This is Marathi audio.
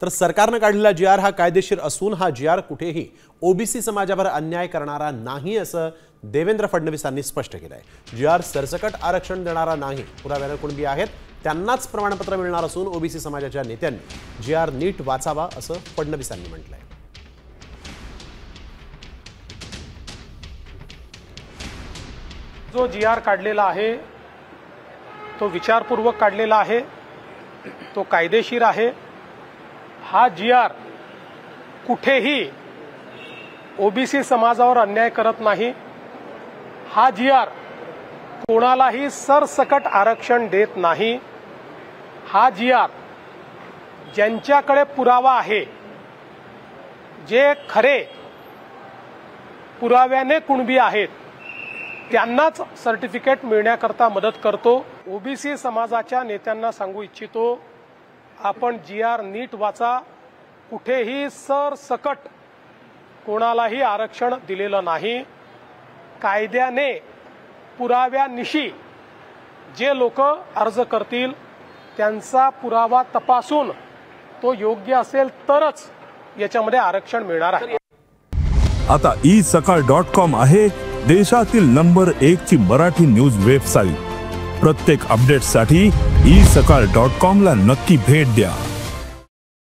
तर सरकारने काढलेला जी-आर हा कायदेशीर असून हा जी-आर कुठेही ओबीसी समाजावर अन्याय करणारा नाही असं देवेंद्र फडणवीसांनी स्पष्ट केलंय। जी-आर सरसकट आरक्षण देणारा नाही, पुराव्याने कुणबी आहेत त्यांनाच प्रमाणपत्र मिळणार असून ओबीसी समाजाच्या नेत्यांनी जी-आर नीट वाचावा असं फडणवीसांनी म्हटलंय। जो जी-आर काढलेला आहे तो विचारपूर्वक काढलेला आहे, तो कायदेशीर आहे। हा जी-आर कुठेही ओबीसी समाजावर अन्याय करत नाही। हा जी-आर कोणालाही सरसकट आरक्षण देत नाही। हा जी-आर ज्यांच्याकडे पुरावा आहे, जे खरे पुराव्याने कुणबी आहेत त्यांनाच सर्टिफिकेट मिळण्याकरता मदत करतो। ओबीसी समाजाच्या नेत्यांना सांगू इच्छितो, आपण जी-आर नीट वाचा। कुठेही सरसकट कोणालाही आरक्षण दिलेलं नाही। कायद्याने पुराव्यानिशी जे लोक अर्ज करतील त्यांचा पुरावा तपासून तो योग्य असेल तरच याच्यामध्ये आरक्षण मिळणार आहे। आता isakal.com आहे देशातील नंबर 1 ची मराठी न्यूज वेबसाईट। प्रत्येक अपडेटसाठी isakal.com ला नक्की भेट द्या।